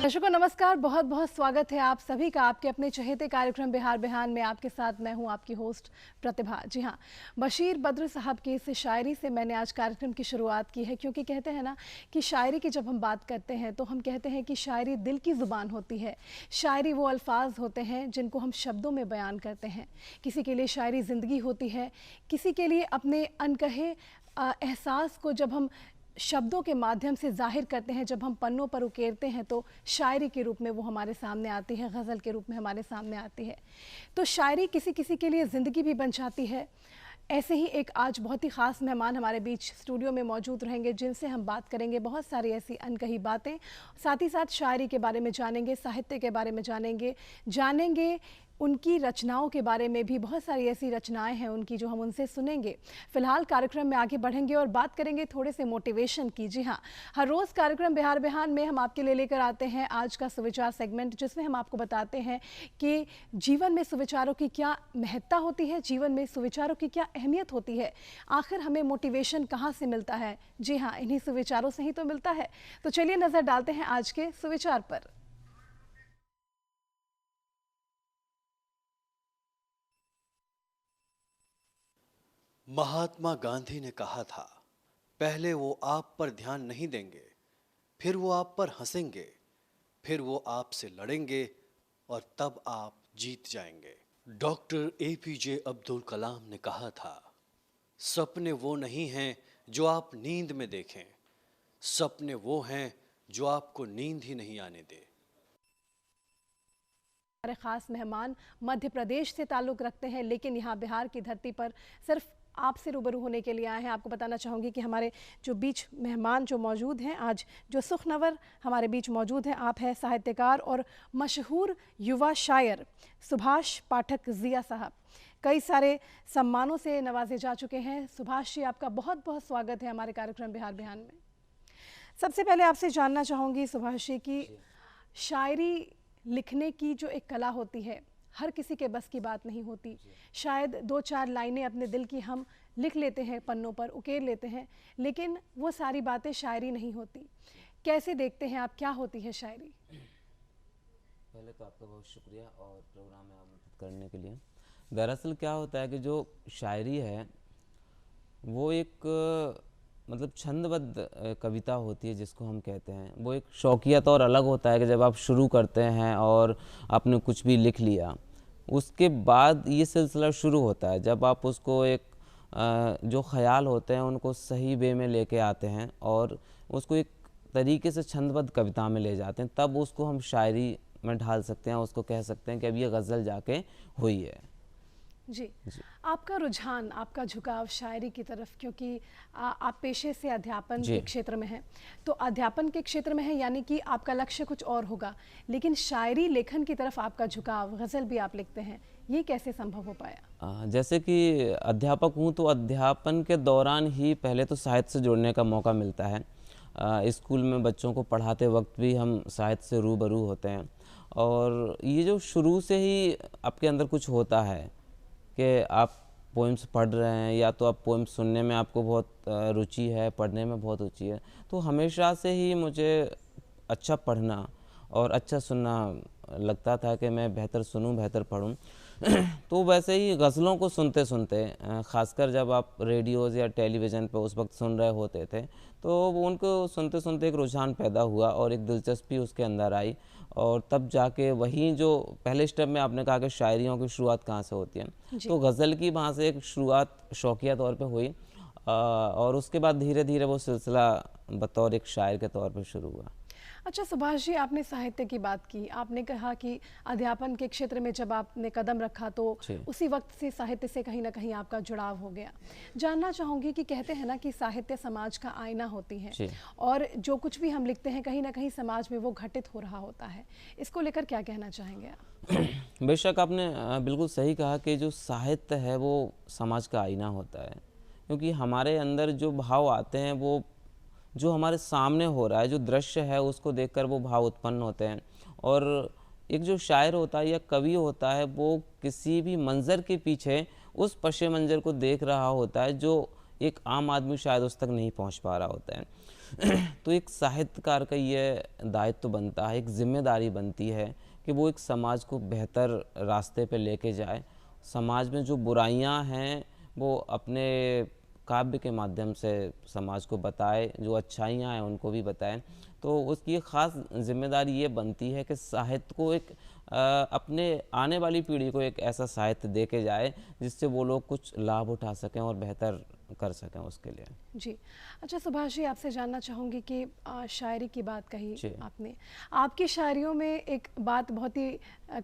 दर्शकों नमस्कार, बहुत बहुत स्वागत है आप सभी का आपके अपने चहेते कार्यक्रम बिहार बिहान में। आपके साथ मैं हूं आपकी होस्ट प्रतिभा। जी हां, बशीर बद्र साहब की इस शायरी से मैंने आज कार्यक्रम की शुरुआत की है, क्योंकि कहते हैं ना कि शायरी की जब हम बात करते हैं तो हम कहते हैं कि शायरी दिल की ज़ुबान होती है। शायरी वो अल्फाज होते हैं जिनको हम शब्दों में बयान करते हैं। किसी के लिए शायरी ज़िंदगी होती है, किसी के लिए अपने अनकहे एहसास को जब हम शब्दों के माध्यम से जाहिर करते हैं, जब हम पन्नों पर उकेरते हैं तो शायरी के रूप में वो हमारे सामने आती है, गज़ल के रूप में हमारे सामने आती है। तो शायरी किसी किसी के लिए ज़िंदगी भी बन जाती है। ऐसे ही एक आज बहुत ही ख़ास मेहमान हमारे बीच स्टूडियो में मौजूद रहेंगे, जिनसे हम बात करेंगे बहुत सारी ऐसी अनकही बातें, साथ ही साथ शायरी के बारे में जानेंगे, साहित्य के बारे में जानेंगे उनकी रचनाओं के बारे में भी। बहुत सारी ऐसी रचनाएं हैं उनकी जो हम उनसे सुनेंगे। फिलहाल कार्यक्रम में आगे बढ़ेंगे और बात करेंगे थोड़े से मोटिवेशन की। जी हाँ, हर रोज़ कार्यक्रम बिहार बिहान में हम आपके लिए लेकर आते हैं आज का सुविचार सेगमेंट, जिसमें हम आपको बताते हैं कि जीवन में सुविचारों की क्या महत्ता होती है, जीवन में सुविचारों की क्या अहमियत होती है, आखिर हमें मोटिवेशन कहाँ से मिलता है। जी हाँ, इन्हीं सुविचारों से ही तो मिलता है। तो चलिए नज़र डालते हैं आज के सुविचार पर। महात्मा गांधी ने कहा था, पहले वो आप पर ध्यान नहीं देंगे, फिर वो आप पर हंसेंगे, फिर वो आपसे लड़ेंगे और तब आप जीत जाएंगे। डॉक्टर एपीजे अब्दुल कलाम ने कहा था, सपने वो नहीं हैं जो आप नींद में देखें, सपने वो हैं जो आपको नींद ही नहीं आने दे। हमारे ख़ास मेहमान मध्य प्रदेश से ताल्लुक़ रखते हैं, लेकिन यहाँ बिहार की धरती पर सिर्फ आपसे रूबरू होने के लिए आए हैं। आपको बताना चाहूँगी कि हमारे जो बीच मेहमान जो मौजूद हैं आज, जो सुखनवर हमारे बीच मौजूद हैं, आप हैं साहित्यकार और मशहूर युवा शायर सुभाष पाठक ज़िया साहब। कई सारे सम्मानों से नवाजे जा चुके हैं। सुभाष जी, आपका बहुत बहुत स्वागत है हमारे कार्यक्रम बिहार बिहान में। सबसे पहले आपसे जानना चाहूँगी सुभाष जी की शायरी लिखने की जो एक कला होती है, हर किसी के बस की बात नहीं होती। शायद दो चार लाइनें अपने दिल की हम लिख लेते हैं, पन्नों पर उकेर लेते हैं, लेकिन वो सारी बातें शायरी नहीं होती। कैसे देखते हैं आप, क्या होती है शायरी? पहले तो आपका बहुत शुक्रिया और प्रोग्राम में आमंत्रित करने के लिए। दरअसल क्या होता है कि जो शायरी है वो एक मतलब छंदबद्ध कविता होती है, जिसको हम कहते हैं। वो एक शौकिया तौर अलग होता है कि जब आप शुरू करते हैं और आपने कुछ भी लिख लिया, उसके बाद ये सिलसिला शुरू होता है जब आप उसको एक जो ख्याल होते हैं उनको सही वे में लेके आते हैं और उसको एक तरीके से छंदबद्ध कविता में ले जाते हैं, तब उसको हम शायरी में ढाल सकते हैं। उसको कह सकते हैं कि अब ये गज़ल जाके हुई है। जी, आपका रुझान, आपका झुकाव शायरी की तरफ, क्योंकि आप पेशे से अध्यापन के क्षेत्र में हैं, तो अध्यापन के क्षेत्र में है यानी कि आपका लक्ष्य कुछ और होगा, लेकिन शायरी लेखन की तरफ आपका झुकाव, गज़ल भी आप लिखते हैं, ये कैसे संभव हो पाया? जैसे कि अध्यापक हूँ तो अध्यापन के दौरान ही पहले तो साहित्य से जुड़ने का मौका मिलता है। स्कूल में बच्चों को पढ़ाते वक्त भी हम साहित्य से रूबरू होते हैं और ये जो शुरू से ही आपके अंदर कुछ होता है कि आप पोइम्स पढ़ रहे हैं या तो आप पोइम्स सुनने में आपको बहुत रुचि है, पढ़ने में बहुत रुचि है, तो हमेशा से ही मुझे अच्छा पढ़ना और अच्छा सुनना लगता था कि मैं बेहतर सुनूं, बेहतर पढ़ूं। तो वैसे ही गज़लों को सुनते सुनते, ख़ासकर जब आप रेडियोज़ या टेलीविज़न पे उस वक्त सुन रहे होते थे, तो उनको सुनते सुनते एक रुझान पैदा हुआ और एक दिलचस्पी उसके अंदर आई और तब जाके वही जो पहले स्टेप में आपने कहा कि शायरियों की शुरुआत कहाँ से होती है, तो गज़ल की वहाँ से एक शुरुआत शौकिया तौर पे हुई और उसके बाद धीरे धीरे वो सिलसिला बतौर एक शायर के तौर पे शुरू हुआ। अच्छा सुभाष जी, आपने साहित्य की बात की, आपने कहा कि अध्यापन के क्षेत्र में जब आपने कदम रखा तो उसी वक्त से साहित्य से कहीं ना कहीं आपका जुड़ाव हो गया। जानना चाहूँगी कि कहते हैं ना कि साहित्य समाज का आईना होती है और जो कुछ भी हम लिखते हैं कहीं ना कहीं समाज में वो घटित हो रहा होता है, इसको लेकर क्या कहना चाहेंगे आप? बेशक आपने बिल्कुल सही कहा कि जो साहित्य है वो समाज का आईना होता है, क्योंकि हमारे अंदर जो भाव आते हैं वो जो हमारे सामने हो रहा है, जो दृश्य है, उसको देखकर वो भाव उत्पन्न होते हैं। और एक जो शायर होता है या कवि होता है वो किसी भी मंज़र के पीछे उस पशे मंज़र को देख रहा होता है जो एक आम आदमी शायद उस तक नहीं पहुंच पा रहा होता है। तो एक साहित्यकार का ये दायित्व बनता है, एक जिम्मेदारी बनती है कि वो एक समाज को बेहतर रास्ते पे लेके जाए। समाज में जो बुराइयां हैं वो अपने काव्य के माध्यम से समाज को बताए, जो अच्छाइयाँ हैं उनको भी बताए। तो उसकी एक ख़ास जिम्मेदारी ये बनती है कि साहित्य को एक अपने आने वाली पीढ़ी को एक ऐसा साहित्य दे के जाए जिससे वो लोग कुछ लाभ उठा सकें और बेहतर कर सकें उसके लिए। जी। अच्छा सुभाष जी, आपसे जानना चाहूँगी कि शायरी की बात कही जी। आपने, आपकी शायरियों में एक बात बहुत ही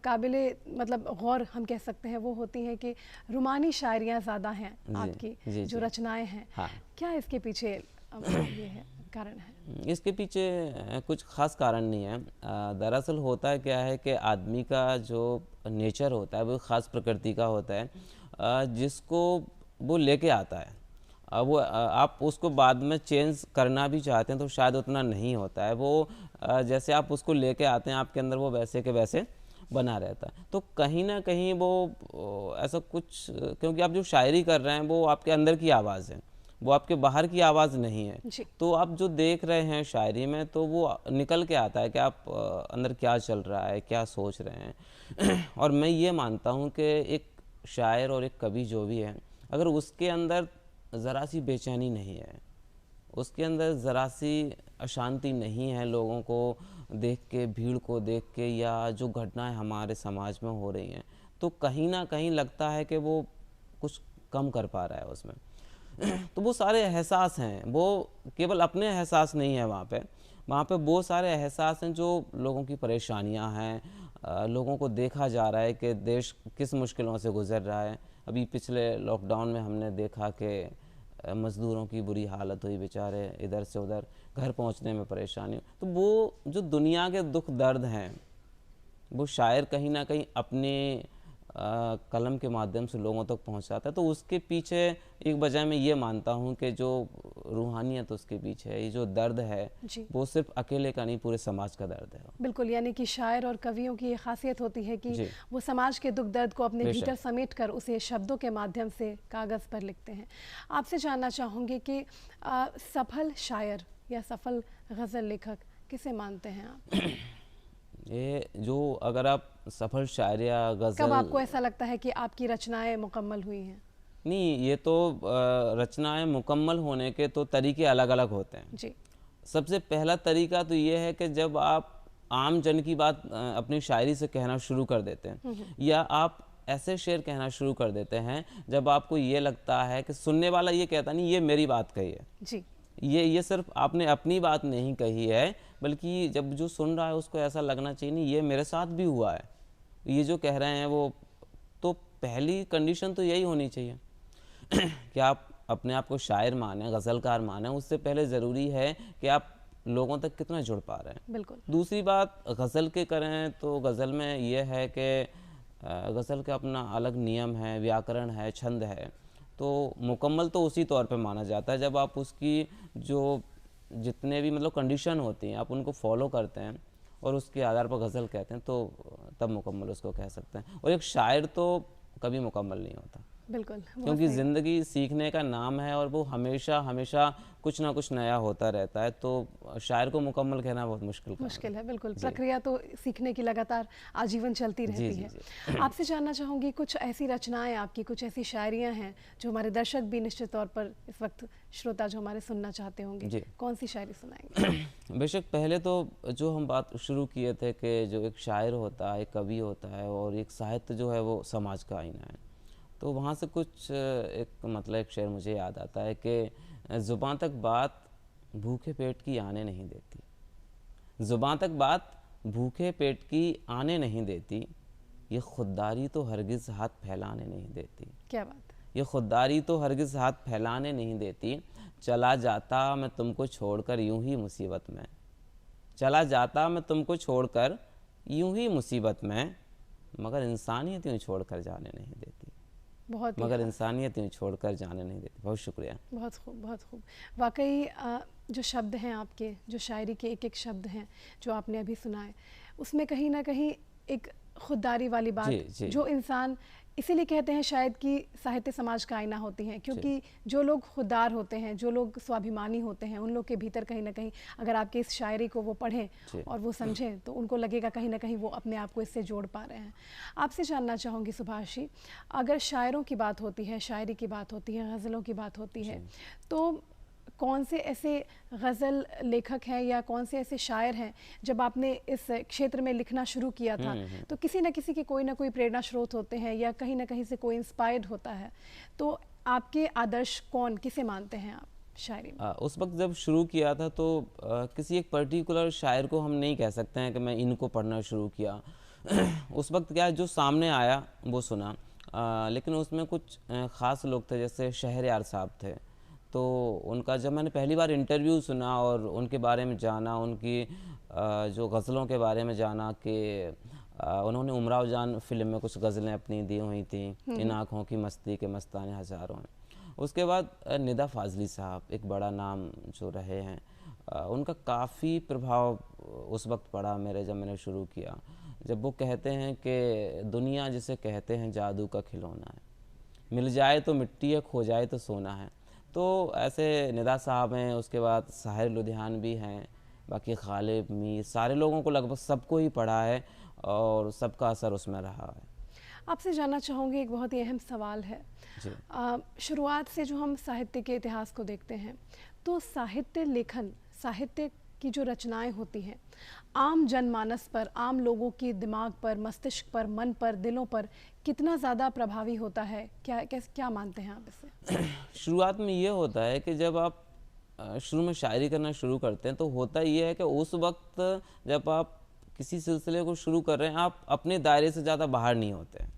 काबिले मतलब गौर हम कह सकते हैं, वो होती है कि रुमानी शायरियाँ ज़्यादा हैं आपकी, जी, जो जी। रचनाएं हैं। हाँ। क्या इसके पीछे ये है, कारण है? इसके पीछे कुछ ख़ास कारण नहीं है। दरअसल होता क्या है कि आदमी का जो नेचर होता है वो ख़ास प्रकृति का होता है, जिसको वो लेके आता है। वो आप उसको बाद में चेंज करना भी चाहते हैं तो शायद उतना नहीं होता है। वो जैसे आप उसको लेके आते हैं आपके अंदर वो वैसे के वैसे बना रहता है। तो कहीं ना कहीं वो ऐसा कुछ, क्योंकि आप जो शायरी कर रहे हैं वो आपके अंदर की आवाज़ है, वो आपके बाहर की आवाज़ नहीं है। जी। तो आप जो देख रहे हैं शायरी में तो वो निकल के आता है कि आप अंदर क्या चल रहा है, क्या सोच रहे हैं। और मैं ये मानता हूँ कि एक शायर और एक कवि जो भी है, अगर उसके अंदर ज़रा सी बेचैनी नहीं है, उसके अंदर ज़रा सी अशांति नहीं है लोगों को देख के, भीड़ को देख के, या जो घटनाएं हमारे समाज में हो रही हैं, तो कहीं ना कहीं लगता है कि वो कुछ कम कर पा रहा है उसमें। तो वो सारे एहसास हैं, वो केवल अपने एहसास नहीं है, वहाँ पे वो सारे एहसास हैं जो लोगों की परेशानियाँ हैं। लोगों को देखा जा रहा है कि देश किस मुश्किलों से गुजर रहा है। अभी पिछले लॉकडाउन में हमने देखा कि मज़दूरों की बुरी हालत हुई, बेचारे इधर से उधर घर पहुँचने में परेशानी। तो वो जो दुनिया के दुख दर्द हैं वो शायर कहीं ना कहीं अपने कलम के माध्यम से लोगों तक पहुंचाता है। तो उसके पीछे एक वजह मैं ये मानता हूं कि जो रूहानियत उसके पीछे है, ये जो दर्द है, वो सिर्फ अकेले का नहीं, पूरे समाज का दर्द है। बिल्कुल, यानी कि शायर और कवियों की ये खासियत होती है कि जी। वो समाज के दुख दर्द को अपने बेशक। भीतर समेट कर उसे शब्दों के माध्यम से कागज़ पर लिखते हैं। आपसे जानना चाहूँगी कि सफल शायर या सफल गज़ल लेखक किसे मानते हैं आप? ये जो अगर आप सफल शायर या गज़ल, कब आपको ऐसा लगता है कि आपकी रचनाएं मुकम्मल हुई हैं? नहीं, ये तो रचनाएं मुकम्मल होने के तो तरीके अलग अलग होते हैं। जी। सबसे पहला तरीका तो ये है कि जब आप आम जन की बात अपनी शायरी से कहना शुरू कर देते हैं, या आप ऐसे शेर कहना शुरू कर देते हैं जब आपको ये लगता है कि सुनने वाला ये कहता नहीं ये मेरी बात कही है, जी। ये सिर्फ आपने अपनी बात नहीं कही है, बल्कि जब जो सुन रहा है उसको ऐसा लगना चाहिए नहीं ये मेरे साथ भी हुआ है, ये जो कह रहे हैं वो। तो पहली कंडीशन तो यही होनी चाहिए कि आप अपने आप को शायर माने, गज़लकार माने। उससे पहले ज़रूरी है कि आप लोगों तक कितना जुड़ पा रहे हैं। बिल्कुल। दूसरी बात गज़ल के करें तो गज़ल में ये है कि गज़ल का अपना अलग नियम है, व्याकरण है, छंद है। तो मुकम्मल तो उसी तौर पे माना जाता है जब आप उसकी जो जितने भी मतलब कंडीशन होती हैं आप उनको फॉलो करते हैं और उसके आधार पर गज़ल कहते हैं, तो तब मुकम्मल उसको कह सकते हैं। और एक शायर तो कभी मुकम्मल नहीं होता, बिल्कुल, क्योंकि ज़िंदगी सीखने का नाम है और वो हमेशा हमेशा कुछ ना कुछ नया होता रहता है। तो शायर को मुकम्मल कहना बहुत मुश्किल है। बिल्कुल, प्रक्रिया तो सीखने की लगातार आजीवन चलती रहती है। आपसे जानना चाहूँगी कुछ ऐसी रचनाएं आपकी, कुछ ऐसी शायरियाँ हैं जो हमारे दर्शक भी निश्चित तौर पर इस वक्त श्रोता जो हमारे सुनना चाहते होंगे, कौन सी शायरी सुनाएंगे? बेशक, पहले तो जो हम बात शुरू किए थे कि जो एक शायर होता है, एक कवि होता है, और एक साहित्य जो है वो समाज का आईना है। तो वहाँ से कुछ एक शेर मुझे याद आता है कि ज़ुबान तक बात भूखे पेट की आने नहीं देती, ज़ुबान तक बात भूखे पेट की आने नहीं देती, ये खुददारी तो हरगिज़ हाथ फैलाने नहीं देती। क्या बात! ये खुददारी तो हरगिज़ हाथ फैलाने नहीं देती, चला जाता मैं तुमको छोड़कर यूं ही मुसीबत में, चला जाता मैं तुमको छोड़कर यूं ही मुसीबत में, मगर इंसानियत यूं छोड़कर जाने नहीं देती, बहुत मगर इंसानियत यूं छोड़कर जाने नहीं देती। बहुत शुक्रिया। बहुत खूब, बहुत खूब। वाकई जो शब्द हैं आपके, जो शायरी के एक एक शब्द हैं जो आपने अभी सुनाए, उसमें कहीं ना कहीं एक खुददारी वाली बात, जी। जो इंसान इसीलिए कहते हैं शायद कि साहित्य समाज का आईना होती हैं, क्योंकि जो लोग खुददार होते हैं, जो लोग स्वाभिमानी होते हैं, उन लोग के भीतर कहीं ना कहीं अगर आपके इस शायरी को वो पढ़ें और वो समझें तो उनको लगेगा कहीं ना कहीं वो अपने आप को इससे जोड़ पा रहे हैं। आपसे जानना चाहूँगी सुभाष जी, अगर शायरों की बात होती है, शायरी की बात होती है, गज़लों की बात होती है, तो कौन से ऐसे गज़ल लेखक हैं या कौन से ऐसे शायर हैं जब आपने इस क्षेत्र में लिखना शुरू किया था तो किसी न किसी के कोई ना कोई प्रेरणा स्रोत होते हैं या कहीं ना कहीं से कोई इंस्पायर्ड होता है, तो आपके आदर्श कौन, किसे मानते हैं आप शायरी में? उस वक्त जब शुरू किया था तो किसी एक पर्टिकुलर शायर को हम नहीं कह सकते हैं कि मैं इनको पढ़ना शुरू किया। उस वक्त क्या जो सामने आया वो सुना, लेकिन उसमें कुछ ख़ास लोग थे, जैसे शहरयार साहब थे। तो उनका जब मैंने पहली बार इंटरव्यू सुना और उनके बारे में जाना, उनकी जो गज़लों के बारे में जाना कि उन्होंने उमराव जान फिल्म में कुछ गज़लें अपनी दी हुई थी, इन आँखों की मस्ती के मस्ताने हज़ारों हैं। उसके बाद निदा फ़ाज़ली साहब, एक बड़ा नाम जो रहे हैं, उनका काफ़ी प्रभाव उस वक्त पड़ा मेरे, जब मैंने शुरू किया। जब वो कहते हैं कि दुनिया जिसे कहते हैं जादू का खिलौना है, मिल जाए तो मिट्टी है, खो जाए तो सोना है। तो ऐसे निदा साहब हैं, उसके बाद साहिर लुधियानवी हैं, बाकी गालिब, मीर, सारे लोगों को लगभग सबको ही पढ़ा है और सबका असर उसमें रहा है। आपसे जानना चाहूँगी, एक बहुत ही अहम सवाल है। शुरुआत से जो हम साहित्य के इतिहास को देखते हैं तो साहित्य लेखन, साहित्य की जो रचनाएं होती हैं आम जनमानस पर, आम लोगों के दिमाग पर, मस्तिष्क पर, मन पर, दिलों पर कितना ज़्यादा प्रभावी होता है? क्या मानते हैं आप इससे? शुरुआत में ये होता है कि जब आप शुरू में शायरी करना शुरू करते हैं तो होता ये है कि उस वक्त जब आप किसी सिलसिले को शुरू कर रहे हैं, आप अपने दायरे से ज़्यादा बाहर नहीं होते हैं।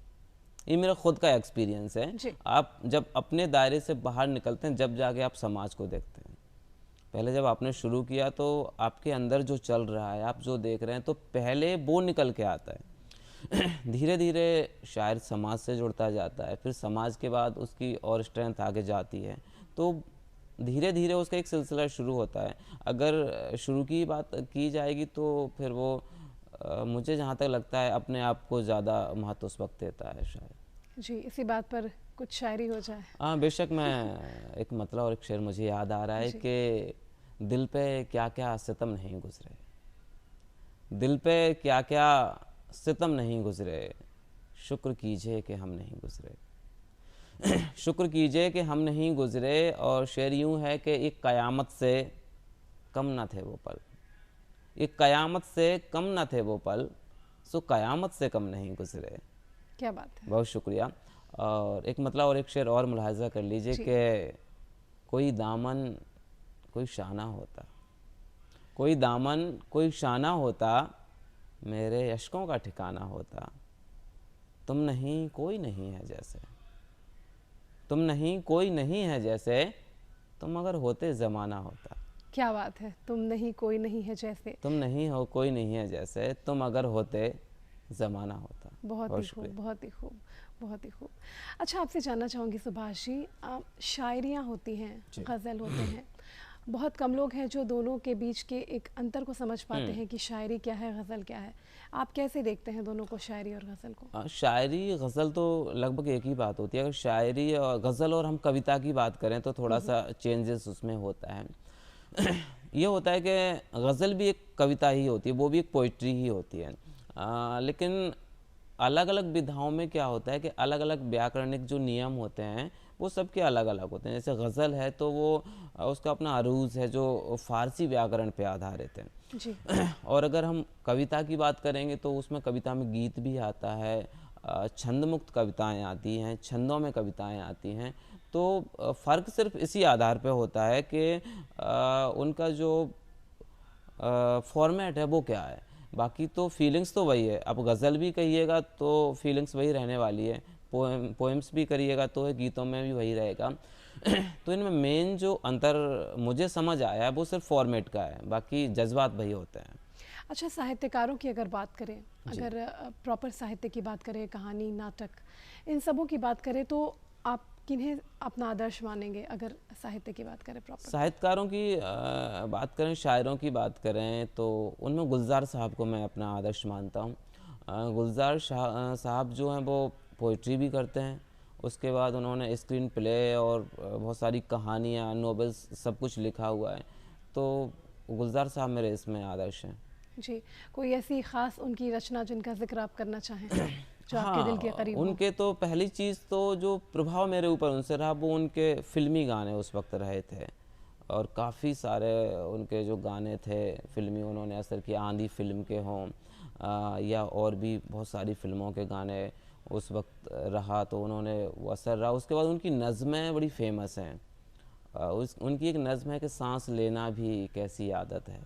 ये मेरा खुद का एक्सपीरियंस है। आप जब अपने दायरे से बाहर निकलते हैं, जब जाके आप समाज को देखते हैं। पहले जब आपने शुरू किया तो आपके अंदर जो चल रहा है, आप जो देख रहे हैं, तो पहले वो निकल के आता है। धीरे धीरे शायर समाज से जुड़ता जाता है, फिर समाज के बाद उसकी और स्ट्रेंथ आगे जाती है, तो धीरे धीरे उसका एक सिलसिला शुरू होता है। अगर शुरू की बात की जाएगी तो फिर वो मुझे जहाँ तक लगता है अपने आप को ज़्यादा महत्व उस वक्त देता है शायद। जी, इसी बात पर कुछ शायरी हो जाए। हाँ बेशक, मैं एक मतलब और एक शेर मुझे याद आ रहा है कि दिल पे क्या क्या सितम नहीं गुजरे, दिल पे क्या क्या सितम नहीं गुजरे, शुक्र कीजिए कि हम नहीं गुजरे। शुक्र कीजिए कि हम नहीं गुजरे। और शेर यूँ है कि एक क़यामत से कम न थे वो पल, एक क़यामत से कम न थे वो पल, सो क़यामत से कम नहीं गुजरे। क्या बात है, बहुत शुक्रिया। और एक मतलब और एक शेर और मुलाहिज़ा कर लीजिए कि कोई दामन कोई शाना होता, कोई दामन कोई शाना होता, मेरे अश्कों का ठिकाना होता। तुम नहीं कोई नहीं है जैसे, तुम नहीं कोई नहीं है जैसे, तुम अगर होते ज़माना होता। क्या बात है, तुम नहीं कोई नहीं है जैसे, तुम नहीं हो कोई नहीं है जैसे, तुम अगर होते ज़माना होता। बहुत ही खूब, बहुत ही खूब, बहुत ही खूब। अच्छा, आपसे जानना चाहूँगी सुभाष जी, शायरियाँ होती हैं, गज़ल होते हैं, बहुत कम लोग हैं जो दोनों के बीच के एक अंतर को समझ पाते हैं कि शायरी क्या है, गज़ल क्या है। आप कैसे देखते हैं दोनों को, शायरी और गज़ल को? शायरी गज़ल तो लगभग एक ही बात होती है। अगर शायरी और गज़ल और हम कविता की बात करें तो थोड़ा सा चेंजेस उसमें होता है। ये होता है कि गज़ल भी एक कविता ही होती है, वो भी एक पोइट्री ही होती है, लेकिन अलग अलग विधाओं में क्या होता है कि अलग अलग व्याकरणिक जो नियम होते हैं वो सबके अलग अलग होते हैं। जैसे गज़ल है तो वो उसका अपना अरूज है जो फ़ारसी व्याकरण पे आधारित है जी। और अगर हम कविता की बात करेंगे तो उसमें कविता में गीत भी आता है, छंद मुक्त कविताएं आती हैं, छंदों में कविताएं आती हैं। तो फ़र्क सिर्फ इसी आधार पे होता है कि उनका जो फॉर्मेट है वो क्या है, बाकी तो फीलिंग्स तो वही है। अब गज़ल भी कहिएगा तो फीलिंग्स वही रहने वाली है, पोएम्स भी करिएगा तो गीतों में भी वही रहेगा। तो इनमें मेन जो अंतर मुझे समझ आया है वो सिर्फ फॉर्मेट का है, बाकी जज्बात वही होते हैं। अच्छा, साहित्यकारों की अगर बात करें, अगर प्रॉपर साहित्य की बात करें, कहानी, नाटक, इन सबों की बात करें, तो आप किन्हें अपना आदर्श मानेंगे अगर साहित्य की बात करें? प्रॉपर साहित्यकारों की बात करें, शायरों की बात करें तो उनमें गुलजार साहब को मैं अपना आदर्श मानता हूँ। गुलजार साहब जो हैं वो पोइट्री भी करते हैं। उसके बाद उन्होंने स्क्रीन प्ले और बहुत सारी कहानियाँ, नॉवेल्स, सब कुछ लिखा हुआ है। तो गुलजार साहब मेरे इसमें आदर्श हैं। जी, कोई ऐसी ख़ास उनकी रचना जिनका ज़िक्र आप करना चाहें, जो आपके दिल के करीब हो? उनके तो पहली चीज़ तो जो प्रभाव मेरे ऊपर उनसे रहा वो उनके फ़िल्मी गाने उस वक्त रहे थे, और काफ़ी सारे उनके जो गाने थे फ़िल्मी उन्होंने असर किया। आंधी फ़िल्म के हों या और भी बहुत सारी फ़िल्मों के गाने उस वक्त रहा, तो उन्होंने वो असर रहा। उसके बाद उनकी नज़में बड़ी फेमस हैं। उनकी एक नज़म है कि सांस लेना भी कैसी आदत है,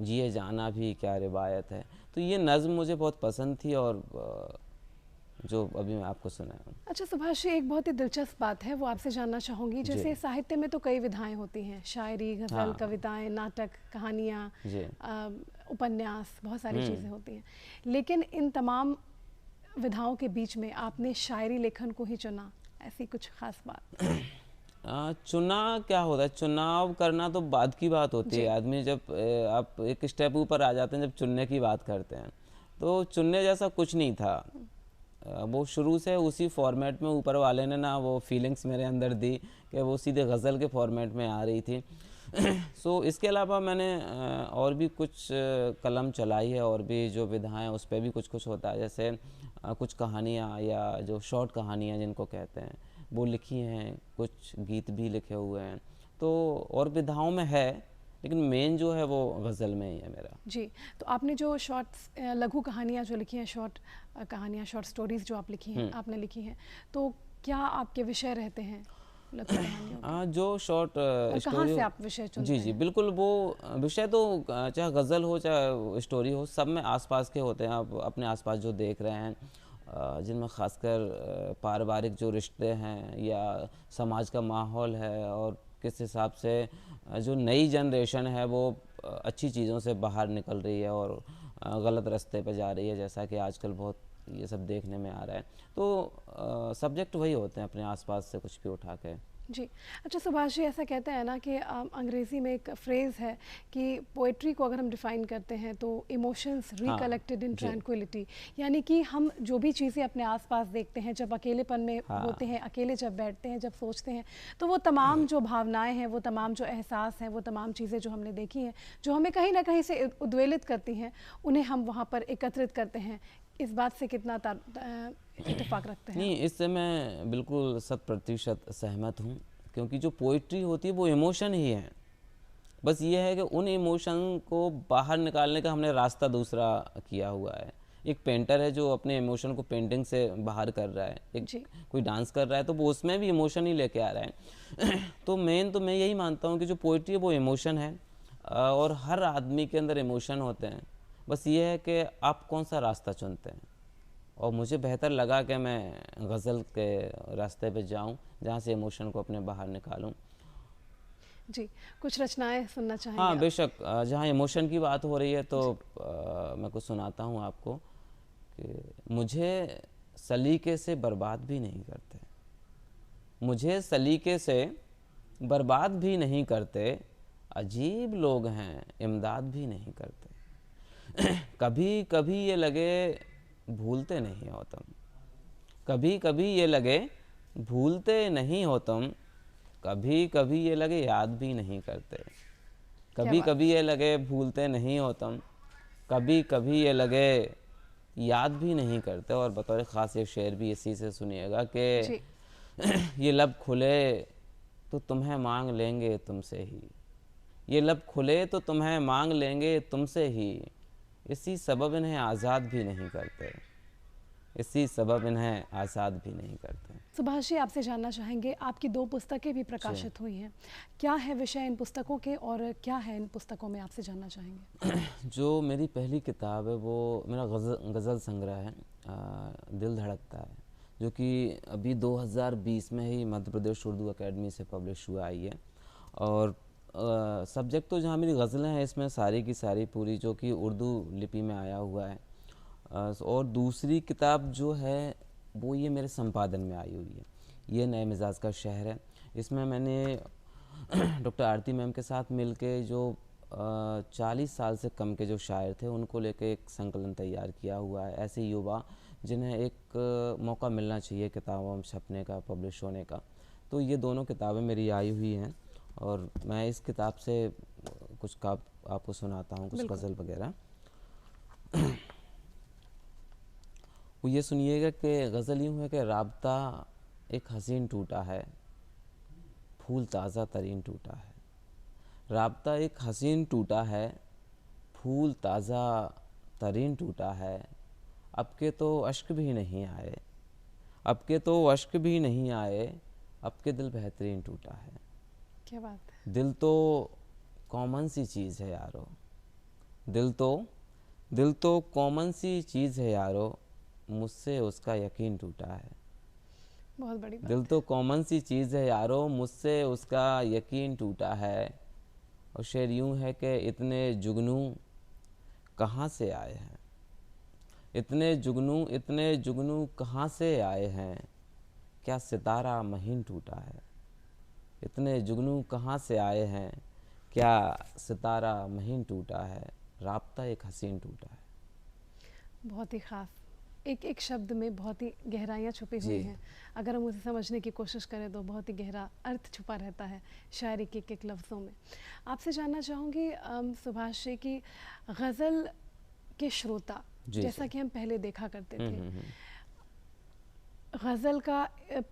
जिए जाना भी क्या रिवायत है। तो ये नज़म मुझे बहुत पसंद थी, और जो अभी मैं आपको सुनाया हूँ। अच्छा सुभाष जी, एक बहुत ही दिलचस्प बात है वो आपसे जानना चाहूँगी। जैसे साहित्य में तो कई विधाएं होती हैं, शायरी, गज़ल, हाँ। कविताएं, नाटक, कहानियाँ, जी। उपन्यास, बहुत सारी चीज़ें होती हैं। लेकिन इन तमाम विधाओं के बीच में आपने शायरी लेखन को ही चुना, ऐसी कुछ खास बात? चुना क्या होता है, चुनाव करना तो बाद की बात होती है। आदमी जब आप एक स्टेप ऊपर आ जाते हैं, जब चुनने की बात करते हैं, तो चुनने जैसा कुछ नहीं था। वो शुरू से उसी फॉर्मेट में ऊपर वाले ने ना वो फीलिंग्स मेरे अंदर दी कि वो सीधे गज़ल के फॉर्मेट में आ रही थी। सो इसके अलावा मैंने और भी कुछ कलम चलाई है, और भी जो विधाएं उस पर भी कुछ कुछ होता है। जैसे कुछ कहानियाँ या जो शॉर्ट कहानियाँ जिनको कहते हैं वो लिखी हैं, कुछ गीत भी लिखे हुए हैं। तो और विधाओं में है, लेकिन मेन जो है वो गज़ल में ही है मेरा। जी, तो आपने जो शॉर्ट्स, लघु कहानियाँ जो लिखी हैं, शॉर्ट कहानियाँ, शॉर्ट स्टोरीज़ जो आप लिखी हैं, आपने लिखी हैं, तो क्या आपके विषय रहते हैं लघु कहानियों के? जो शॉर्ट और कहाँ स्टोरी से आप विषय चुनते जी हैं? बिल्कुल, वो विषय तो चाहे गज़ल हो चाहे स्टोरी हो, सब में आसपास के होते हैं। आप अपने आसपास जो देख रहे हैं, जिनमें ख़ासकर पारिवारिक जो रिश्ते हैं या समाज का माहौल है, और किस हिसाब से जो नई जनरेशन है वो अच्छी चीज़ों से बाहर निकल रही है और गलत रास्ते पे जा रही है, जैसा कि आजकल बहुत ये सब देखने में आ रहा है। तो सब्जेक्ट वही होते हैं, अपने आसपास से कुछ भी उठा के। जी। अच्छा सुभाष जी, ऐसा कहते हैं ना कि अंग्रेज़ी में एक फ्रेज़ है कि पोएट्री को अगर हम डिफ़ाइन करते हैं तो इमोशंस रिकलेक्टेड इन ट्रैंक्विलिटी, यानी कि हम जो भी चीज़ें अपने आसपास देखते हैं, जब अकेलेपन में होते हैं, अकेले जब बैठते हैं, जब सोचते हैं, तो वो तमाम जो भावनाएं हैं, वो तमाम जो एहसास हैं, वो तमाम चीज़ें जो हमने देखी हैं, जो हमें कहीं ना कहीं से उद्वेलित करती हैं, उन्हें हम वहाँ पर एकत्रित करते हैं। इस बात से कितना इत्तेफाक रखते हैं? नहीं, इससे मैं बिल्कुल 100% सहमत हूँ, क्योंकि जो पोइट्री होती है वो इमोशन ही है। बस ये है कि उन इमोशन को बाहर निकालने का हमने रास्ता दूसरा किया हुआ है। एक पेंटर है जो अपने इमोशन को पेंटिंग से बाहर कर रहा है, एक कोई डांस कर रहा है तो वो उसमें भी इमोशन ही लेके आ रहा है। तो मेन तो मैं यही मानता हूँ कि जो पोइट्री है वो इमोशन है, और हर आदमी के अंदर इमोशन होते हैं। बस ये है कि आप कौन सा रास्ता चुनते हैं, और मुझे बेहतर लगा कि मैं गज़ल के रास्ते पे जाऊं, जहाँ से इमोशन को अपने बाहर निकालूं। जी, कुछ रचनाएं सुनना चाहेंगे? हाँ बेशक, जहाँ इमोशन की बात हो रही है तो मैं कुछ सुनाता हूँ आपको कि मुझे सलीके से बर्बाद भी नहीं करते, मुझे सलीके से बर्बाद भी नहीं करते, अजीब लोग हैं इमदाद भी नहीं करते। कभी कभी ये लगे भूलते नहीं हो तुम, कभी कभी ये लगे भूलते नहीं हो तुम, कभी कभी ये लगे याद भी नहीं करते, कभी कभी ये लगे भूलते नहीं हो तुम, कभी कभी ये लगे याद भी नहीं करते। और बतौर ख़ास एक शेर भी इसी से सुनिएगा कि ये लब खुले तो तुम्हें मांग लेंगे तुमसे ही, ये लब खुले तो तुम्हें मांग लेंगे तुमसे ही, इसी सबब इन्हें आज़ाद भी नहीं करते, इसी सबब इन्हें आज़ाद भी नहीं करते। सुभाष जी, आपसे जानना चाहेंगे, आपकी 2 पुस्तकें भी प्रकाशित हुई हैं, क्या है विषय इन पुस्तकों के और क्या है इन पुस्तकों में, आपसे जानना चाहेंगे? जो मेरी पहली किताब है वो मेरा गज़ल संग्रह है, दिल धड़कता है, जो कि अभी 2020 में ही मध्य प्रदेश उर्दू अकेडमी से पब्लिश हुआ आई है। और सब्जेक्ट तो जहाँ मेरी गज़लें हैं इसमें सारी की सारी पूरी जो कि उर्दू लिपि में आया हुआ है। और दूसरी किताब जो है वो ये मेरे संपादन में आई हुई है, ये नए मिजाज का शहर है। इसमें मैंने डॉक्टर आरती मैम के साथ मिलके जो 40 साल से कम के जो शायर थे उनको लेके एक संकलन तैयार किया हुआ है। ऐसे युवा जिन्हें एक मौका मिलना चाहिए किताबों में छपने का, पब्लिश होने का। तो ये दोनों किताबें मेरी आई हुई हैं और मैं इस किताब से कुछ आपको सुनाता हूँ, कुछ गज़ल वगैरह। वो ये सुनिएगा कि गज़ल यूँ है कि राब्ता एक हसीन टूटा है, फूल ताज़ा तरीन टूटा है। राब्ता एक हसीन टूटा है, फूल ताज़ा तरीन टूटा है। अब के तो अश्क भी नहीं आए, अब के तो अश्क भी नहीं आए, अब के दिल बेहतरीन टूटा है। क्या बात है। दिल तो कॉमन सी चीज़ है यारो, दिल तो कॉमन सी चीज़ है यारो, मुझसे उसका यकीन टूटा है। बहुत बड़ी बात। दिल तो कॉमन सी चीज़ है यारो, मुझसे उसका यकीन टूटा है। और शेर यूँ है कि इतने जुगनू कहाँ से आए हैं, इतने जुगनू कहाँ से आए हैं, क्या सितारा महीन टूटा है। इतने जुगनू कहाँ से आए हैं, क्या सितारा महीन टूटा है। राब्ता एक हसीन टूटा है। बहुत ही ख़ास, एक एक शब्द में बहुत ही गहराइयाँ छुपी हुई जी। हैं। अगर हम उसे समझने की कोशिश करें तो बहुत ही गहरा अर्थ छुपा रहता है शायरी के एक लफ्ज़ों में। आपसे जानना चाहूँगी सुभाष जी की गज़ल के श्रोता, जी, जैसा जी। कि हम पहले देखा करते थे, गज़ल का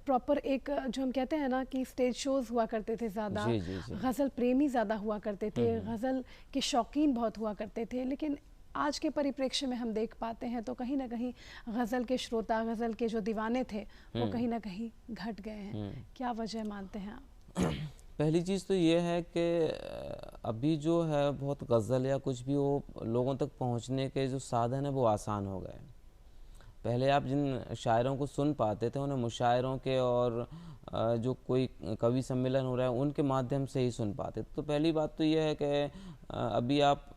प्रॉपर एक जो हम कहते हैं ना कि स्टेज शोज़ हुआ करते थे ज़्यादा, जी, जी, जी। गज़ल प्रेमी ज़्यादा हुआ करते थे, गज़ल के शौकीन बहुत हुआ करते थे। लेकिन आज के परिप्रेक्ष्य में हम देख पाते हैं तो कहीं ना कहीं गज़ल के श्रोता, गज़ल के जो दीवाने थे वो कहीं ना कहीं घट गए हैं। क्या वजह मानते हैं आप? पहली चीज़ तो ये है कि अभी जो है बहुत गज़ल या कुछ भी वो लोगों तक पहुंचने के जो साधन है वो आसान हो गए। पहले आप जिन शायरों को सुन पाते थे उन्हें मुशायरों के और जो कोई कवि सम्मेलन हो रहा है उनके माध्यम से ही सुन पाते थे। तो पहली बात तो ये है कि अभी आप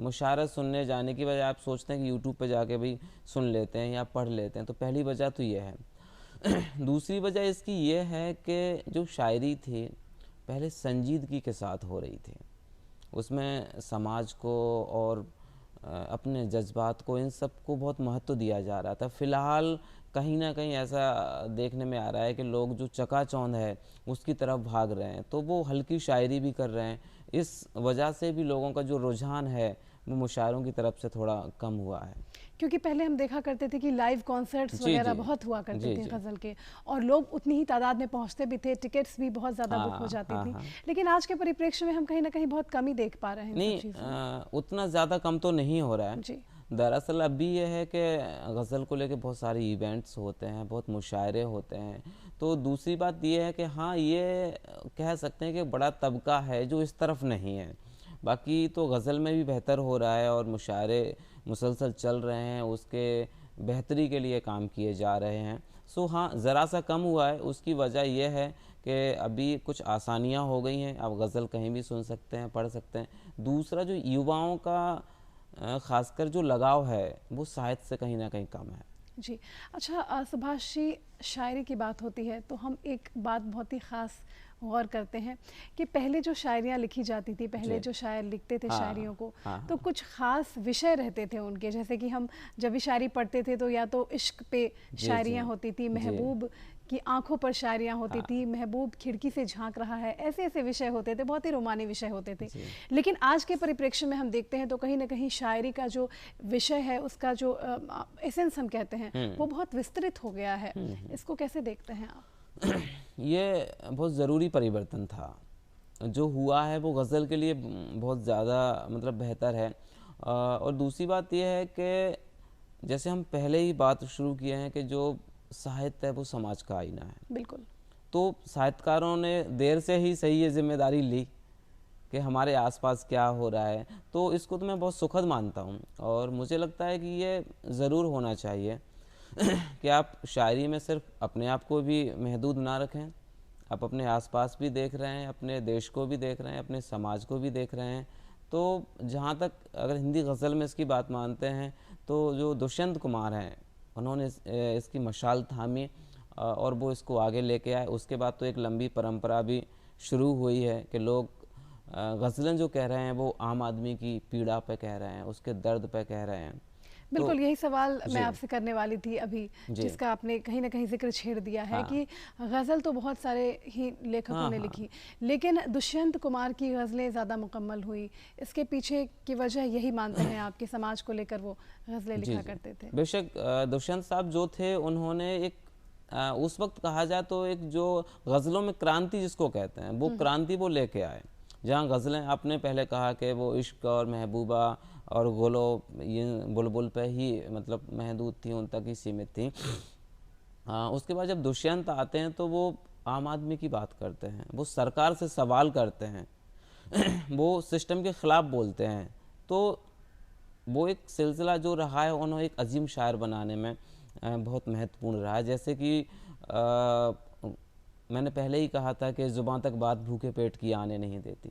मुशायरा सुनने जाने की बजाय आप सोचते हैं कि यूट्यूब पे जाके भी सुन लेते हैं या पढ़ लेते हैं। तो पहली वजह तो ये है। दूसरी वजह इसकी ये है कि जो शायरी थी पहले संजीदगी के साथ हो रही थी, उसमें समाज को और अपने जज्बात को, इन सब को बहुत महत्व दिया जा रहा था। फ़िलहाल कहीं ना कहीं ऐसा देखने में आ रहा है कि लोग जो चकाचौंध है उसकी तरफ भाग रहे हैं, तो वो हल्की शायरी भी कर रहे हैं। इस वजह से भी लोगों का जो रुझान है वो मुशायरों की तरफ से थोड़ा कम हुआ है। क्योंकि पहले हम देखा करते थे कि लाइव कॉन्सर्ट्स जी, वगैरह जी। बहुत हुआ करते जी, थे जी। गज़ल के, और लोग उतनी ही तादाद में पहुंचते भी थे, टिकट्स भी बहुत ज़्यादा बुक हो हाँ, जाती हाँ, थी। हाँ। लेकिन आज के परिप्रेक्ष्य में हम कहीं ना कहीं बहुत कम ही देख पा रहे हैं इन सब नहीं, चीज़ों में। उतना ज़्यादा कम तो नहीं हो रहा है। जी। दरअसल अभी ये है कि गज़ल को लेके बहुत सारे इवेंट्स होते हैं, बहुत मुशायरे होते हैं। तो दूसरी बात ये है कि हाँ, ये कह सकते हैं कि बड़ा तबका है जो इस तरफ नहीं है। बाकी तो गज़ल में भी बेहतर हो रहा है और मुशायरे मुसलसल चल रहे हैं, उसके बेहतरी के लिए काम किए जा रहे हैं। सो हाँ, ज़रा सा कम हुआ है। उसकी वजह यह है कि अभी कुछ आसानियाँ हो गई हैं, आप गज़ल कहीं भी सुन सकते हैं, पढ़ सकते हैं। दूसरा जो युवाओं का ख़ासकर जो लगाव है वो साहित्य से कहीं ना कहीं कम है। जी। अच्छा सुभाष जी, शायरी की बात होती है तो हम एक बात बहुत ही ख़ास गौर करते हैं कि पहले जो शायरियाँ लिखी जाती थी, पहले जी। जो शायर लिखते थे हाँ, शायरियों को, हाँ, तो कुछ ख़ास विषय रहते थे उनके। जैसे कि हम जब भी शायरी पढ़ते थे तो या तो इश्क पे जी, शायरियाँ जी, होती थी, जी। महबूब की आंखों पर शायरियाँ होती थी, महबूब खिड़की से झांक रहा है, ऐसे ऐसे विषय होते थे, बहुत ही रोमानी विषय होते थे। जी। लेकिन आज के परिप्रेक्ष्य में हम देखते हैं तो कहीं ना कहीं शायरी का जो विषय है, उसका जो एसेंस हम कहते हैं, वो बहुत विस्तृत हो गया है। इसको कैसे देखते हैं आप? ये बहुत ज़रूरी परिवर्तन था जो हुआ है, वो गज़ल के लिए बहुत ज़्यादा मतलब बेहतर है। और दूसरी बात यह है कि जैसे हम पहले ही बात शुरू किए हैं कि जो साहित्य है वो समाज का आईना है। बिल्कुल। तो साहित्यकारों ने देर से ही सही ये जिम्मेदारी ली कि हमारे आसपास क्या हो रहा है। तो इसको तो मैं बहुत सुखद मानता हूँ और मुझे लगता है कि ये ज़रूर होना चाहिए कि आप शायरी में सिर्फ अपने आप को भी महदूद ना रखें, आप अपने आसपास भी देख रहे हैं, अपने देश को भी देख रहे हैं, अपने समाज को भी देख रहे हैं। तो जहाँ तक अगर हिंदी गज़ल में इसकी बात मानते हैं तो जो दुष्यंत कुमार हैं उन्होंने इसकी मशाल थामी और वो इसको आगे लेके आए। उसके बाद तो एक लंबी परंपरा भी शुरू हुई है कि लोग गज़लें जो कह रहे हैं वो आम आदमी की पीड़ा पे कह रहे हैं, उसके दर्द पे कह रहे हैं। बिल्कुल यही सवाल जी। मैं आपसे करने वाली थी अभी, जी। जिसका आपने कहीं ना कहीं जिक्र छेड़ दिया है हाँ। कि गज़ल तो बहुत सारे ही लेखकों हाँ, ने हाँ। लिखी, लेकिन दुष्यंत कुमार की गज़लें ज़्यादा मुकम्मल हुई। इसके पीछे की वजह यही मानते हैं आपके समाज को लेकर वो गज़लें जी, लिखा जी। करते थे? बेशक दुष्यंत साहब जो थे उन्होंने एक उस वक्त कहा जाए तो एक जो गज़लों में क्रांति जिसको कहते हैं वो क्रांति वो लेके आए। जहाँ गज़लें आपने पहले कहा कि वो इश्क और महबूबा और गोलो ये बुलबुल पे ही मतलब महदूद थी, उन तक ही सीमित थी। उसके बाद जब दुष्यंत आते हैं तो वो आम आदमी की बात करते हैं, वो सरकार से सवाल करते हैं वो सिस्टम के ख़िलाफ़ बोलते हैं। तो वो एक सिलसिला जो रहा है उन्होंने एक अजीम शायर बनाने में बहुत महत्वपूर्ण रहा है। जैसे कि मैंने पहले ही कहा था कि ज़ुबान तक बात भूखे पेट की आने नहीं देती,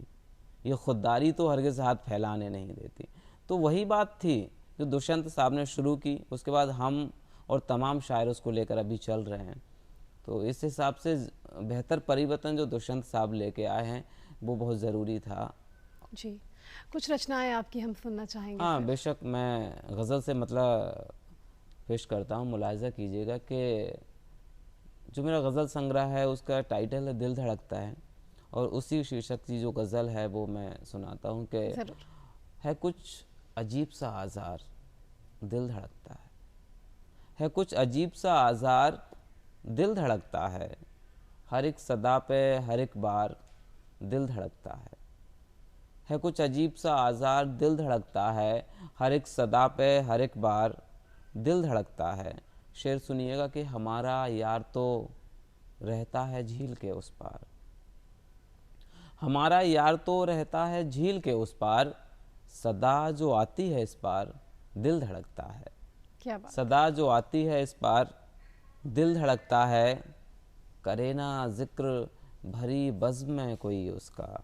ये खुददारी तो हरगिज़ हाथ फैलाने नहीं देती। तो वही बात थी जो दुष्यंत साहब ने शुरू की, उसके बाद हम और तमाम शायर उसको लेकर अभी चल रहे हैं। तो इस हिसाब से बेहतर परिवर्तन जो दुष्यंत साहब लेके आए हैं वो बहुत ज़रूरी था। जी, कुछ रचनाएं आपकी हम सुनना चाहेंगे हाँ, फिर। बेशक मैं गज़ल से मतलब पेश करता हूँ। मुलाहिज़ा कीजिएगा कि जो मेरा गज़ल संग्रह है उसका टाइटल है दिल धड़कता है, और उसी शीर्षक की जो गज़ल है वो मैं सुनाता हूँ कि ज़रूर। है कुछ अजीब सा आज़ार दिल धड़कता है कुछ अजीब सा आज़ार दिल धड़कता है एक सदा पे हर एक बार दिल धड़कता है कुछ अजीब सा आज़ार दिल धड़कता है हर एक सदा पे हर एक बार दिल धड़कता है। शेर सुनिएगा कि हमारा यार तो रहता है झील के उस पार, हमारा यार तो रहता है झील के उस पार, सदा जो आती है इस पार दिल धड़कता है। क्या बात। सदा जो आती है इस पार दिल धड़कता है, करे ना जिक्र भरी बज़्म में कोई उसका,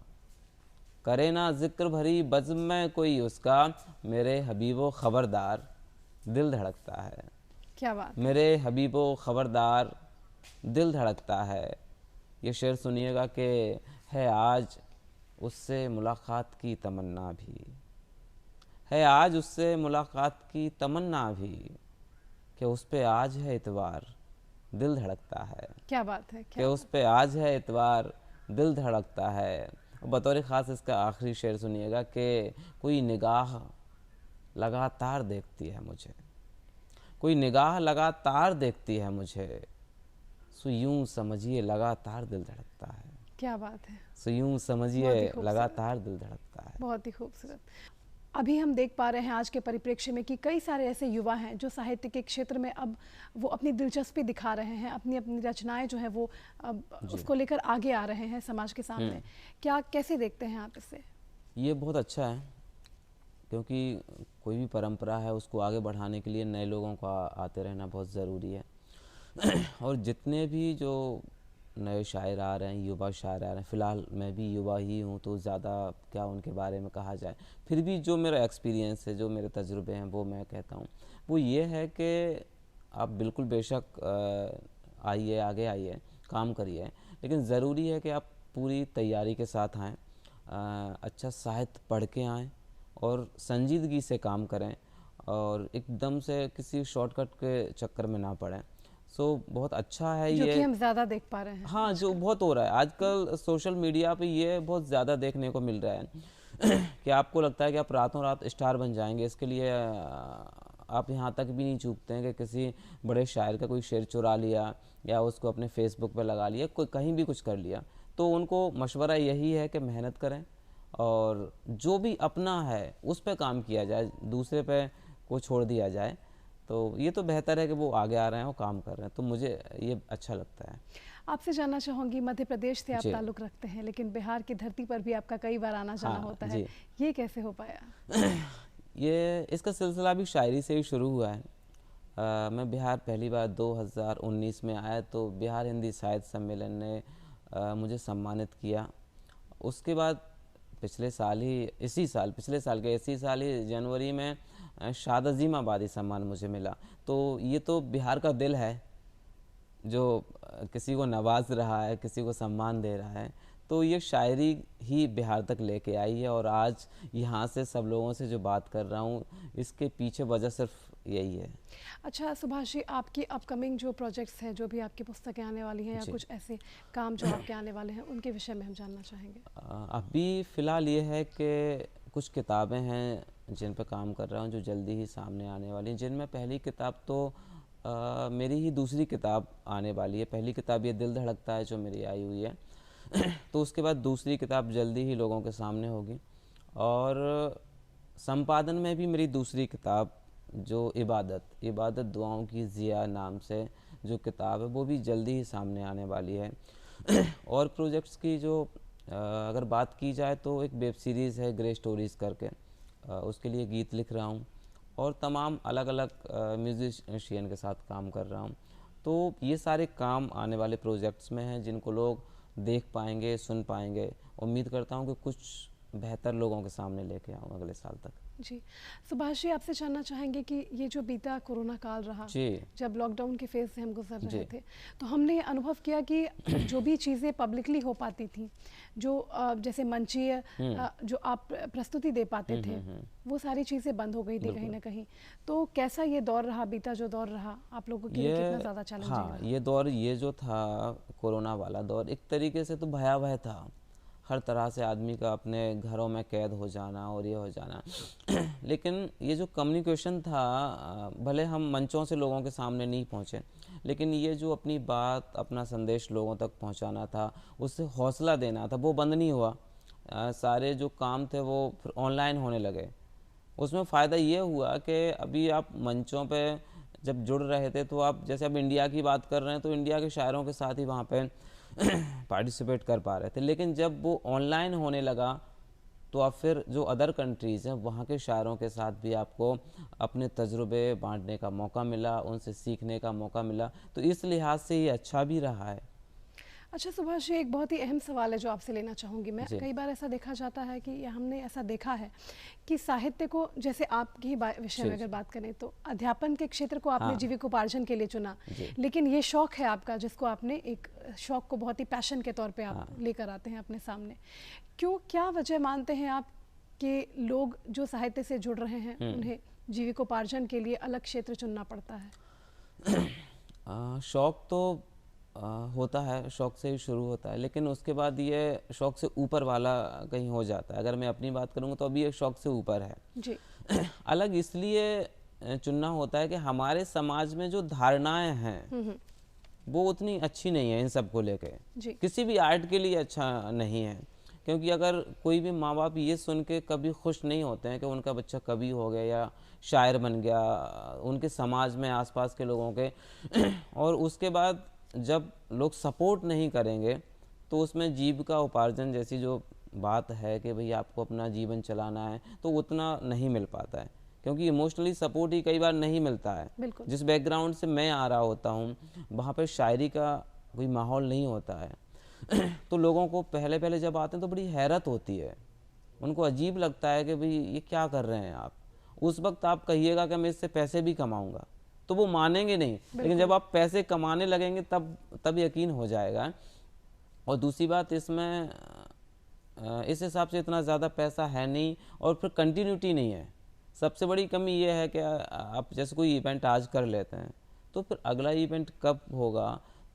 करे ना जिक्र भरी बज़्म में कोई उसका, मेरे हबीबो खबरदार दिल धड़कता है। क्या बात। मेरे हबीबो खबरदार दिल धड़कता है। ये शेर सुनिएगा कि है आज उससे मुलाकात की तमन्ना भी, है आज उससे मुलाकात की तमन्ना भी, कि उस पे आज है इतवार दिल धड़कता है। क्या बात है। कि उस पे आज है इतवार दिल धड़कता है। बतौर ख़ास इसका आखिरी शेर सुनिएगा कि कोई निगाह लगातार देखती है मुझे, कोई निगाह लगातार देखती है मुझे, सो यूं समझिए लगातार दिल धड़कता है। क्या बात है। सो यूं बहुत ही समझिए खूबसूरत। लगातार दिल धड़कता है। बहुत ही खूबसूरत। अभी हम देख पा रहे हैं आज के परिप्रेक्ष्य में कि कई सारे ऐसे युवा हैं जो साहित्य के क्षेत्र में अब वो अपनी दिलचस्पी दिखा रहे हैं, अपनी अपनी रचनाएं जो है वो अब उसको लेकर आगे आ रहे हैं समाज के सामने। क्या कैसे देखते हैं आप इसे? ये बहुत अच्छा है, क्योंकि कोई भी परंपरा है उसको आगे बढ़ाने के लिए नए लोगों का आते रहना बहुत ज़रूरी है। और जितने भी जो नए शायर आ रहे हैं, युवा शायर आ रहे हैं, फ़िलहाल मैं भी युवा ही हूँ तो ज़्यादा क्या उनके बारे में कहा जाए, फिर भी जो मेरा एक्सपीरियंस है, जो मेरे तजुर्बे हैं वो मैं कहता हूँ, वो ये है कि आप बिल्कुल बेशक आइए, आगे आइए, काम करिए, लेकिन ज़रूरी है कि आप पूरी तैयारी के साथ आएँ, अच्छा साहित्य पढ़ के आएँ और संजीदगी से काम करें और एकदम से किसी शॉर्टकट के चक्कर में ना पड़ें। बहुत अच्छा है जो ये, कि हम ज़्यादा देख पा रहे हैं। हाँ, जो बहुत हो रहा है आजकल सोशल मीडिया पे, ये बहुत ज़्यादा देखने को मिल रहा है कि आपको लगता है कि आप रातों रात स्टार बन जाएंगे। इसके लिए आप यहाँ तक भी नहीं चूकते हैं कि किसी बड़े शायर का कोई शेर चुरा लिया या उसको अपने फेसबुक पे लगा लिया, कोई कहीं भी कुछ कर लिया। तो उनको मशवरा यही है कि मेहनत करें और जो भी अपना है उस पे काम किया जाए, दूसरे पे को छोड़ दिया जाए। तो ये तो बेहतर है कि वो आगे आ रहे हैं और काम कर रहे हैं, तो मुझे ये अच्छा लगता है। आपसे जानना चाहूँगी, मध्य प्रदेश से आप जी। ताल्लुक़ रखते हैं, लेकिन बिहार की धरती पर भी आपका कई बार आना जाना हाँ, होता है, जी। ये कैसे हो पाया? ये इसका सिलसिला भी शायरी से ही शुरू हुआ है। मैं बिहार पहली बार 2019 में आया तो बिहार हिंदी साहित्य सम्मेलन ने मुझे सम्मानित किया। उसके बाद पिछले साल के इसी साल ही जनवरी में शाद अज़ीमाबादी सम्मान मुझे मिला। तो ये तो बिहार का दिल है जो किसी को नवाज रहा है, किसी को सम्मान दे रहा है। तो ये शायरी ही बिहार तक लेके आई है और आज यहाँ से सब लोगों से जो बात कर रहा हूँ, इसके पीछे वजह सिर्फ यही है। अच्छा सुभाष जी, आपकी अपकमिंग जो प्रोजेक्ट्स हैं, जो भी आपकी पुस्तकें आने वाली हैं या जी। कुछ ऐसे काम जो आपके आने वाले हैं, उनके विषय में हम जानना चाहेंगे। अभी फ़िलहाल ये है कि कुछ किताबें हैं जिन पे काम कर रहा हूँ जो जल्दी ही सामने आने वाली हैं, जिनमें पहली किताब तो मेरी ही दूसरी किताब आने वाली है। पहली किताब ये दिल धड़कता है जो मेरी आई हुई है तो उसके बाद दूसरी किताब जल्दी ही लोगों के सामने होगी। और संपादन में भी मेरी दूसरी किताब जो इबादत दुआओं की ज़िया नाम से जो किताब है वो भी जल्दी ही सामने आने वाली है। और प्रोजेक्ट्स की जो अगर बात की जाए तो एक वेब सीरीज़ है ग्रे स्टोरीज़ करके, उसके लिए गीत लिख रहा हूँ और तमाम अलग अलग म्यूजिशियन के साथ काम कर रहा हूँ। तो ये सारे काम आने वाले प्रोजेक्ट्स में हैं जिनको लोग देख पाएंगे, सुन पाएंगे। उम्मीद करता हूँ कि कुछ बेहतर लोगों के सामने लेके आऊँ अगले साल तक। जी सुभाष जी, आपसे जानना चाहेंगे कि ये जो बीता कोरोना काल रहा, जी जब लॉकडाउन के फेज से हम गुजर रहे जी थे, तो हमने ये अनुभव किया कि जो भी चीज़ें पब्लिकली हो पाती थी, जो जैसे मंचीय जो आप प्रस्तुति दे पाते थे, वो सारी चीज़ें बंद हो गई थी कहीं ना कहीं। तो कैसा ये दौर रहा, बीता जो दौर रहा आप लोगों के लिए, कितना ज़्यादा चैलेंजिंग हाँ, रहा? ये दौर, ये जो था कोरोना वाला दौर, एक तरीके से तो भयावह था। हर तरह से आदमी का अपने घरों में कैद हो जाना और ये हो जाना लेकिन ये जो कम्युनिकेशन था, भले हम मंचों से लोगों के सामने नहीं पहुँचे, लेकिन ये जो अपनी बात, अपना संदेश लोगों तक पहुँचाना था, उससे हौसला देना था, वो बंद नहीं हुआ। सारे जो काम थे वो फिर ऑनलाइन होने लगे। उसमें फ़ायदा ये हुआ कि अभी आप मंचों पे जब जुड़ रहे थे तो आप, जैसे अब इंडिया की बात कर रहे हैं तो इंडिया के शायरों के साथ ही वहाँ पे पार्टिसिपेट कर पा रहे थे। लेकिन जब वो ऑनलाइन होने लगा तो आप फिर जो अदर कंट्रीज़ हैं वहाँ के शायरों के साथ भी आपको अपने तजुर्बे बांटने का मौका मिला, उनसे सीखने का मौका मिला। तो इस लिहाज से ये अच्छा भी रहा है। अच्छा सुभाष जी, एक बहुत ही अहम सवाल है जो आपसे लेना चाहूँगी मैं। जी। कई बार ऐसा देखा जाता है कि, या हमने ऐसा देखा है कि साहित्य को, जैसे आपकी ही विषय में अगर बात करें तो अध्यापन के क्षेत्र को आपने जीविकोपार्जन के लिए चुना, लेकिन ये शौक है आपका जिसको आपने एक शौक को बहुत ही पैशन के तौर पे आप लेकर आते हैं अपने सामने। क्यों, क्या वजह मानते हैं आप कि लोग जो साहित्य से जुड़ रहे हैं उन्हें जीविकोपार्जन के लिए अलग क्षेत्र चुनना पड़ता है? शौक तो होता है, शौक से ही शुरू होता है, लेकिन उसके बाद ये शौक से ऊपर वाला कहीं हो जाता है। अगर मैं अपनी बात करूँगा तो अभी ये शौक से ऊपर है जी। अलग इसलिए चुनना होता है कि हमारे समाज में जो धारणाएं हैं वो उतनी अच्छी नहीं है इन सब को लेके। किसी भी आर्ट के लिए अच्छा नहीं है, क्योंकि अगर कोई भी माँ बाप ये सुन के कभी खुश नहीं होते हैं कि उनका बच्चा कवि हो गया या शायर बन गया उनके समाज में, आसपास के लोगों के और उसके बाद जब लोग सपोर्ट नहीं करेंगे तो उसमें जीविका उपार्जन जैसी जो बात है कि भाई आपको अपना जीवन चलाना है तो उतना नहीं मिल पाता है, क्योंकि इमोशनली सपोर्ट ही कई बार नहीं मिलता है। जिस बैकग्राउंड से मैं आ रहा होता हूँ वहाँ पर शायरी का कोई माहौल नहीं होता है तो लोगों को पहले पहले जब आते हैं तो बड़ी हैरत होती है, उनको अजीब लगता है कि भाई ये क्या कर रहे हैं आप। उस वक्त आप कहिएगा कि मैं इससे पैसे भी कमाऊंगा तो वो मानेंगे नहीं, लेकिन जब आप पैसे कमाने लगेंगे तब यकीन हो जाएगा। और दूसरी बात, इसमें इस हिसाब से इतना ज़्यादा पैसा है नहीं और फिर कंटिन्यूटी नहीं है। सबसे बड़ी कमी ये है कि आप जैसे कोई इवेंट आज कर लेते हैं तो फिर अगला इवेंट कब होगा,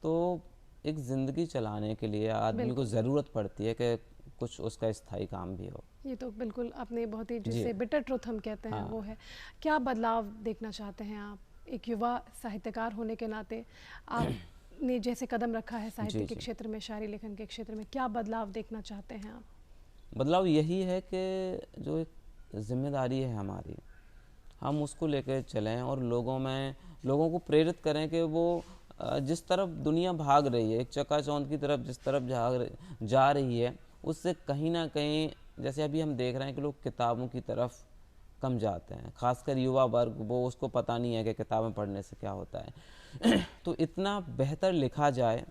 तो एक ज़िंदगी चलाने के लिए आदमी को ज़रूरत पड़ती है कि कुछ उसका स्थायी काम भी हो। ये तो बिल्कुल आपने बहुत ही, जिसे बिटर ट्रुथ हम कहते हैं वो है। क्या बदलाव देखना चाहते हैं आप एक युवा साहित्यकार होने के नाते? आपने जैसे कदम रखा है साहित्य के क्षेत्र में, शायरी लेखन के क्षेत्र में, क्या बदलाव देखना चाहते हैं आप? बदलाव यही है कि जो एक जिम्मेदारी है हमारी, हम उसको लेकर चलें और लोगों को प्रेरित करें कि वो जिस तरफ दुनिया भाग रही है, एक चकाचौंध की तरफ जिस तरफ जा रही है, उससे कहीं ना कहीं, जैसे अभी हम देख रहे हैं कि लोग किताबों की तरफ कम जाते हैं, खासकर युवा वर्ग, वो उसको पता नहीं है कि किताबें पढ़ने से क्या होता है तो इतना बेहतर लिखा जाए,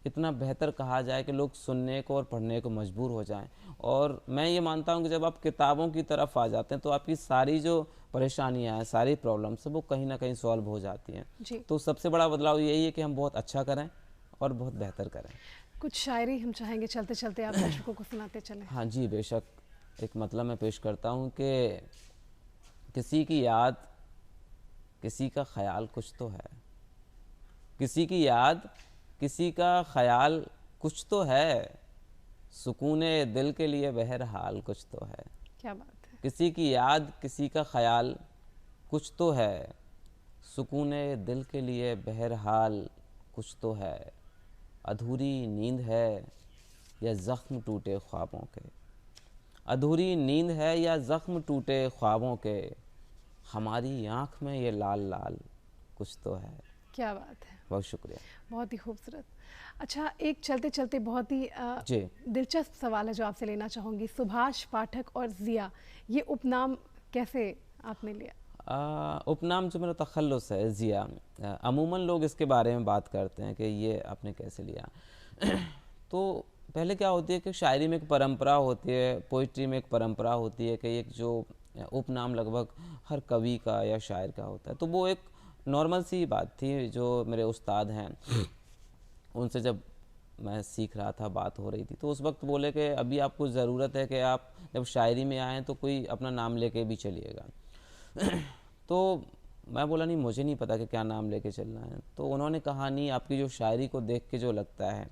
इतना बेहतर कहा जाए कि लोग सुनने को और पढ़ने को मजबूर हो जाएं। और मैं ये मानता हूं कि जब आप किताबों की तरफ आ जाते हैं तो आपकी सारी जो परेशानियां हैं, सारी प्रॉब्लम्स, वो कहीं ना कहीं सॉल्व हो जाती हैं। तो सबसे बड़ा बदलाव यही है कि हम बहुत अच्छा करें और बहुत बेहतर करें। कुछ शायरी हम चाहेंगे चलते चलते आप दर्शकों को सुनाते चलें। हाँ जी, बेशक। एक मतलब मैं पेश करता हूँ कि किसी की याद किसी का ख्याल कुछ तो है, किसी की याद किसी का ख्याल कुछ तो है, सुकूने दिल के लिए बहरहाल कुछ तो है। क्या बात है। किसी की याद किसी का ख्याल कुछ तो है, सुकूने दिल के लिए बहरहाल कुछ तो है। अधूरी नींद है या ज़ख्म टूटे ख्वाबों के, अधूरी नींद है या ज़ख्म टूटे ख्वाबों के, हमारी आँख में ये लाल लाल कुछ तो है। क्या बात है, बहुत शुक्रिया। बहुत ही खूबसूरत। अच्छा, एक चलते चलते बहुत ही जी। दिलचस्प सवाल है जो आपसे लेना चाहूँगी। सुभाष पाठक और ज़िया, ये उपनाम कैसे आपने लिया? उपनाम जो मेरा तखल्लुस है ज़िया, अमूमन लोग इसके बारे में बात करते हैं कि ये आपने कैसे लिया। तो पहले क्या होती है कि शायरी में एक परंपरा होती है, पोइट्री में एक परंपरा होती है कि एक जो उपनाम लगभग हर कवि का या शायर का होता है। तो वो एक नॉर्मल सी बात थी। जो मेरे उस्ताद हैं उनसे जब मैं सीख रहा था, बात हो रही थी, तो उस वक्त बोले कि अभी आपको ज़रूरत है कि आप जब शायरी में आएँ तो कोई अपना नाम लेके भी चलिएगा। तो मैं बोला नहीं, मुझे नहीं पता कि क्या नाम लेके चलना है। तो उन्होंने कहा नहीं, आपकी जो शायरी को देख के जो लगता है,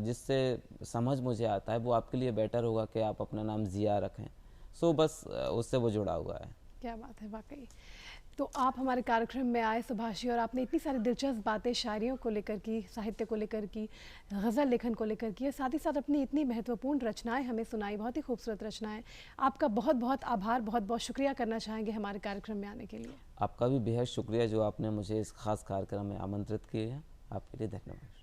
जिससे समझ मुझे आता है, वो आपके लिए बेटर होगा कि आप अपना नाम ज़िया रखें। सो बस उससे वो जुड़ा हुआ है। क्या बात है, वाकई। तो आप हमारे कार्यक्रम में आए सुभाष जी, और आपने इतनी सारी दिलचस्प बातें शायरियों को लेकर की, साहित्य को लेकर की, गज़ल लेखन को लेकर की, और साथ ही साथ अपनी इतनी महत्वपूर्ण रचनाएं हमें सुनाई, बहुत ही खूबसूरत रचनाएं। आपका बहुत बहुत आभार, बहुत बहुत शुक्रिया करना चाहेंगे हमारे कार्यक्रम में आने के लिए। आपका भी बेहद शुक्रिया जो आपने मुझे इस खास कार्यक्रम में आमंत्रित किए हैं। आपके लिए धन्यवाद।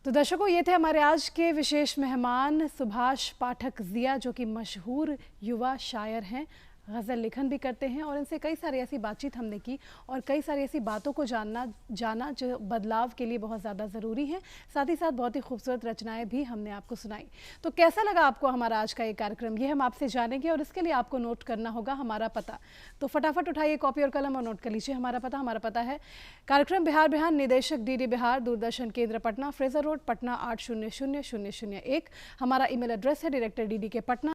तो दर्शकों, ये थे हमारे आज के विशेष मेहमान सुभाष पाठक ज़िया, जो कि मशहूर युवा शायर हैं, गज़ल लेखन भी करते हैं, और इनसे कई सारी ऐसी बातचीत हमने की और कई सारी ऐसी बातों को जाना जो बदलाव के लिए बहुत ज़्यादा ज़रूरी है। साथ ही साथ बहुत ही खूबसूरत रचनाएं भी हमने आपको सुनाई। तो कैसा लगा आपको हमारा आज का ये कार्यक्रम, ये हम आपसे जानेंगे, और इसके लिए आपको नोट करना होगा हमारा पता। तो फटाफट उठाइए कॉपी और कलम और नोट कर लीजिए हमारा पता है कार्यक्रम बिहार बिहान, निदेशक DD बिहार, दूरदर्शन केंद्र पटना, फ्रेजर रोड, पटना 800001। हमारा ईमेल एड्रेस है डायरेक्टर DD के पटना